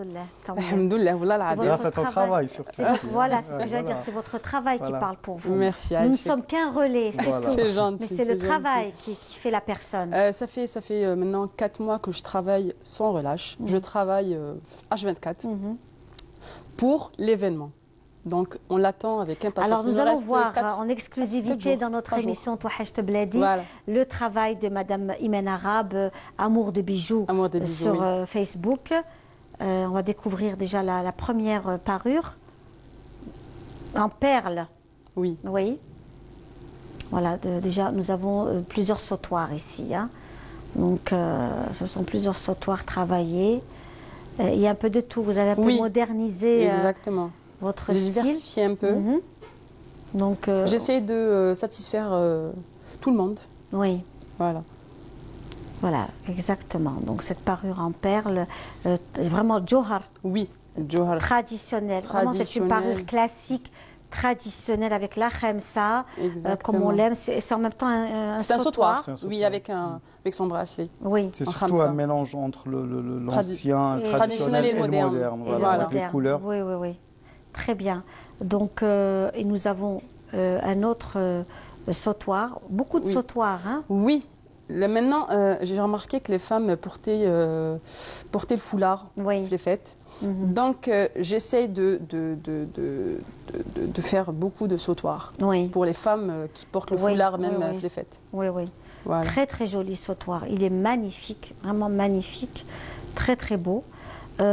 Alhamdoulilah, voilà. Grâce à ton travail, surtout. Voilà, c'est ce que j'allais dire, c'est votre travail qui parle pour vous. Merci. Nous ne sommes qu'un relais, c'est tout. C'est gentil. Mais c'est le travail qui fait la personne. Ça fait maintenant 4 mois que je travaille sans relâche. Je travaille H24 pour l'événement. Donc, on l'attend avec impatience. Alors, nous allons voir en exclusivité dans notre émission Touhache Tebladi le travail de Madame Imen Arabe, Amour de bijoux, sur Facebook. On va découvrir déjà la première parure en perles. Oui. Oui. Voilà, déjà, nous avons plusieurs sautoirs ici. Hein. Donc, ce sont plusieurs sautoirs travaillés. Il y a un peu de tout. Vous avez un peu modernisé. Exactement. Votre style. Diversifié un peu. Donc, j'essaie de satisfaire tout le monde. Oui. Voilà. Voilà, exactement. Donc cette parure en perles, vraiment Johar. Oui, Johar. Traditionnel. Vraiment, c'est une parure classique, traditionnelle avec la khemsa, comme on l'aime. C'est en même temps un sautoir. Oui, avec son bracelet. Oui. C'est surtout un mélange entre l'ancien, traditionnel et le moderne. Voilà, avec les couleurs. Oui, oui, oui. Très bien. Donc, et nous avons un autre sautoir, beaucoup de sautoirs. Hein? Oui. Là, maintenant, j'ai remarqué que les femmes portaient le foulard, les fêtes. Donc, j'essaie de faire beaucoup de sautoirs pour les femmes qui portent le foulard, même les fêtes. Oui, oui. Voilà. Très, très joli sautoir. Il est magnifique, vraiment magnifique, très, très beau. Et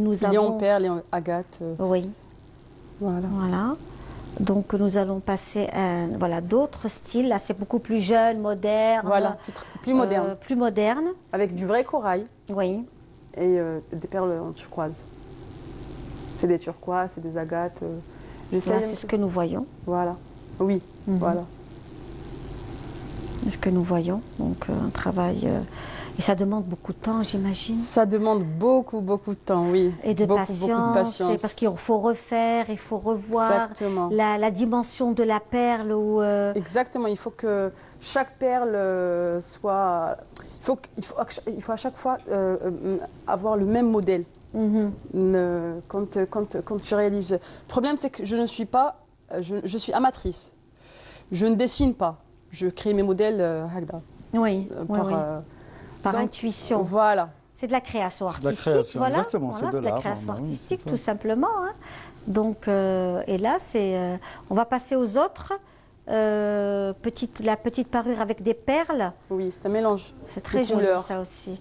nous avons... Il y a en perles et en agate. Oui. Voilà. Voilà. Donc nous allons passer à d'autres styles. Là, c'est beaucoup plus jeune, moderne. Voilà, plus moderne. Plus moderne. Avec du vrai corail. Oui. Et des perles en turquoise. C'est des turquoises, c'est des agates. Voilà, c'est ce que nous voyons. Voilà. Oui, voilà. C'est ce que nous voyons. Donc un travail... Et ça demande beaucoup de temps, j'imagine. Ça demande beaucoup, beaucoup de temps, oui. Et de patience. Beaucoup de patience. Parce qu'il faut refaire, il faut revoir la dimension de la perle. Exactement, il faut que chaque perle soit... Il faut à chaque fois avoir le même modèle. Quand je réalise... Le problème, c'est que je ne suis pas... Je suis amatrice. Je ne dessine pas. Je crée mes modèles hagda. Oui, par intuition. Voilà. C'est de la création artistique. De la création, voilà. exactement. Voilà, c'est de la création artistique, tout simplement. Hein. Donc, et là, on va passer aux autres. La petite parure avec des perles. Oui, c'est un mélange. C'est très joli, ça aussi.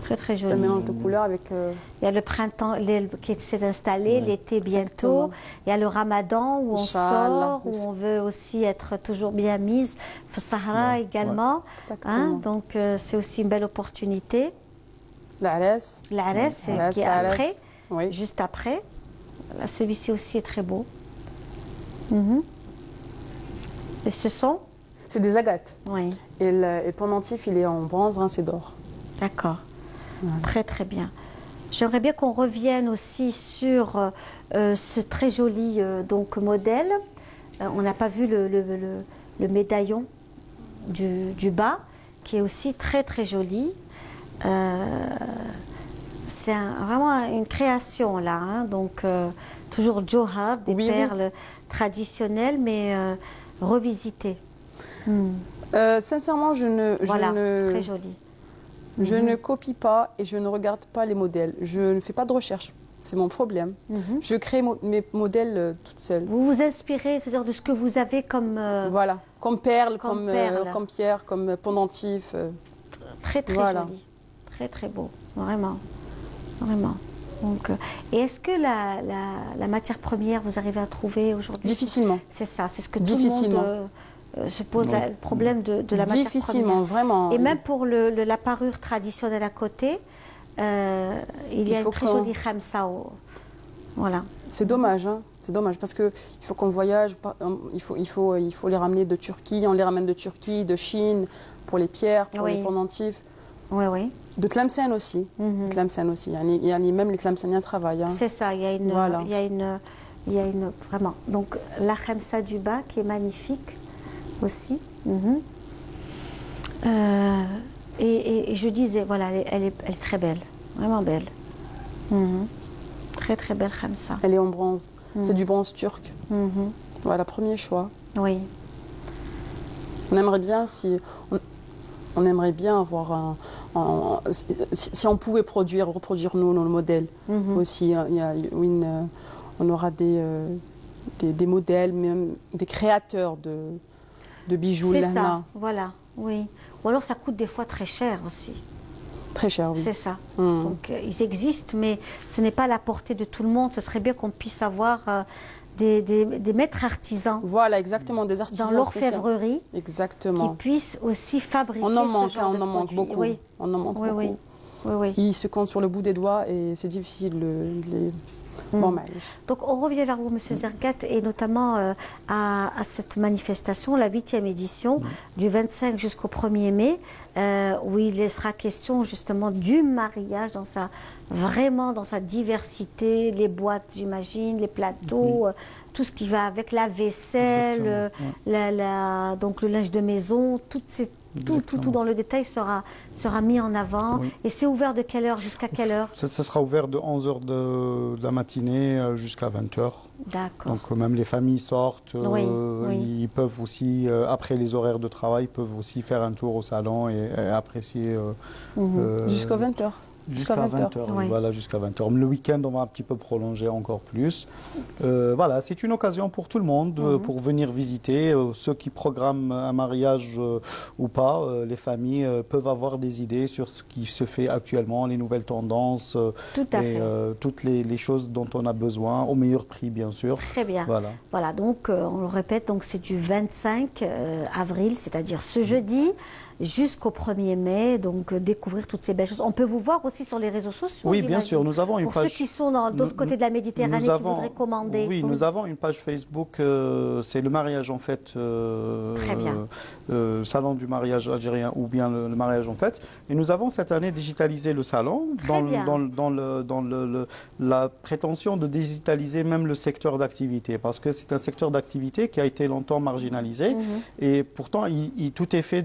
Très, très joli. C'est un mélange de couleurs avec... Il y a le printemps qui s'est installé, l'été bientôt. Il y a le ramadan où on sort, où on veut aussi être toujours bien mise. Le Sahara également. Hein, donc, c'est aussi une belle opportunité. L'Ares. L'Ares, qui est après, juste après. Celui-ci aussi est très beau. Et ce sont? C'est des agates. Oui. Et le pendentif, il est en bronze rincé d'or. D'accord. Très, très bien. J'aimerais bien qu'on revienne aussi sur ce très joli modèle. On n'a pas vu le médaillon du bas, qui est aussi très, très joli. C'est vraiment une création, là. Hein. Donc, toujours Johar, des perles traditionnelles, mais revisitées. Sincèrement, très joli. Je ne copie pas et je ne regarde pas les modèles. Je ne fais pas de recherche. C'est mon problème. Je crée mes modèles toute seule. Vous vous inspirez, c'est-à-dire de ce que vous avez comme... Voilà, comme perles, comme pierre, comme pendentif. Très, très joli. Très, très beau. Vraiment. Vraiment. Donc, et est-ce que la matière première, vous arrivez à trouver aujourd'hui? Difficilement. C'est ça, c'est ce que tout le monde se pose le problème de la matière première. Difficilement, vraiment. Et même pour la parure traditionnelle à côté, il y a une très jolie khamsa. Voilà. C'est dommage, hein. C'est dommage parce qu'il faut qu'on voyage, il faut les ramener de Turquie, on les ramène de Turquie, de Chine, pour les pierres, pour les pendentifs. Oui, oui. De Tlemcen aussi. Tlemcen aussi. Même les Tlemceniens travaillent. Hein. C'est ça, il y a une vraiment. Donc la khamsa du bas qui est magnifique aussi. Et je disais, voilà, elle est très belle, vraiment belle. Très très belle khamsa. Elle est en bronze. C'est du bronze turc. Voilà, premier choix. Oui. On aimerait bien on aimerait bien avoir si on pouvait reproduire nous nos modèles aussi. On aura des modèles, même des créateurs de bijoux lana. C'est ça, voilà, oui. Ou alors ça coûte des fois très cher aussi. Très cher, oui. C'est ça. Donc ils existent, mais ce n'est pas à la portée de tout le monde. Ce serait bien qu'on puisse avoir des maîtres artisans. Voilà, exactement, des artisans dans l'orfèvrerie. Exactement. Qui puissent aussi fabriquer on en manque, ce genre on en manque beaucoup. Oui. On en manque beaucoup. Oui. Oui. Ils se comptent sur le bout des doigts et c'est difficile de les... Donc on revient vers vous, Monsieur Zergat, et notamment à cette manifestation, la 8e édition, du 25 jusqu'au 1er mai, où il sera question justement du mariage vraiment dans sa diversité, les boîtes, j'imagine, les plateaux, tout ce qui va avec la vaisselle, donc le linge de maison, tout dans le détail sera mis en avant. Et c'est ouvert de quelle heure jusqu'à quelle heure? Ça sera ouvert de 11h de la matinée jusqu'à 20h. D'accord. Donc même les familles sortent, ils peuvent aussi, après les horaires de travail, peuvent aussi faire un tour au salon et apprécier. Jusqu'à 20h. Jusqu'à 20h, voilà, jusqu'à 20h. Le week-end, on va un petit peu prolonger encore plus. Voilà, c'est une occasion pour tout le monde pour venir visiter. Ceux qui programment un mariage ou pas, les familles peuvent avoir des idées sur ce qui se fait actuellement, les nouvelles tendances, toutes les choses dont on a besoin, au meilleur prix, bien sûr. Très bien. Voilà, donc on le répète, donc c'est du 25 avril, c'est-à-dire ce jeudi, jusqu'au 1er mai, donc découvrir toutes ces belles choses. On peut vous voir aussi sur les réseaux sociaux. Oui, bien sûr, nous avons une page. Pour ceux qui sont de l'autre côté de la Méditerranée, qui voudraient commander. Oui, nous avons une page Facebook, c'est le mariage en fait. Très bien. Salon du mariage algérien ou bien le mariage en fait. Et nous avons cette année digitalisé le salon dans la prétention de digitaliser même le secteur d'activité, parce que c'est un secteur d'activité qui a été longtemps marginalisé et pourtant tout est fait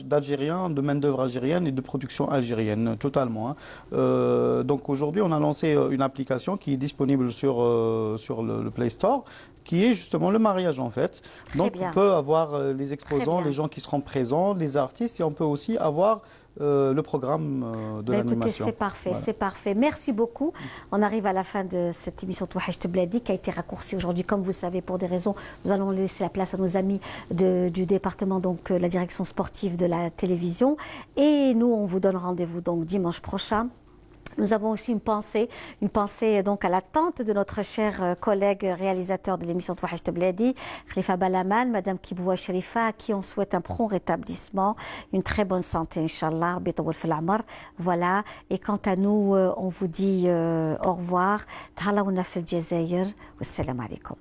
d'Algériens, de main-d'œuvre algérienne et de production algérienne, totalement. Donc aujourd'hui, on a lancé une application qui est disponible sur le Play Store, qui est justement le mariage en fait. Donc on peut avoir les exposants, les gens qui seront présents, les artistes, et on peut aussi avoir le programme de l'animation. C'est parfait, c'est parfait. Merci beaucoup. On arrive à la fin de cette émission Touhacht Bladi qui a été raccourcie aujourd'hui, comme vous savez, pour des raisons. Nous allons laisser la place à nos amis du département, donc la direction sportive de la télévision. Et nous, on vous donne rendez-vous donc dimanche prochain. Nous avons aussi une pensée donc à la tante de notre cher collègue réalisateur de l'émission Touhacht Bladi, Khalifa Balaman, Madame Kiboua Sherifa, à qui on souhaite un prompt rétablissement, une très bonne santé, Inch'Allah, voilà. Et quant à nous, on vous dit au revoir. Tahalaouna fil Jazair. Wassalamu alaikum.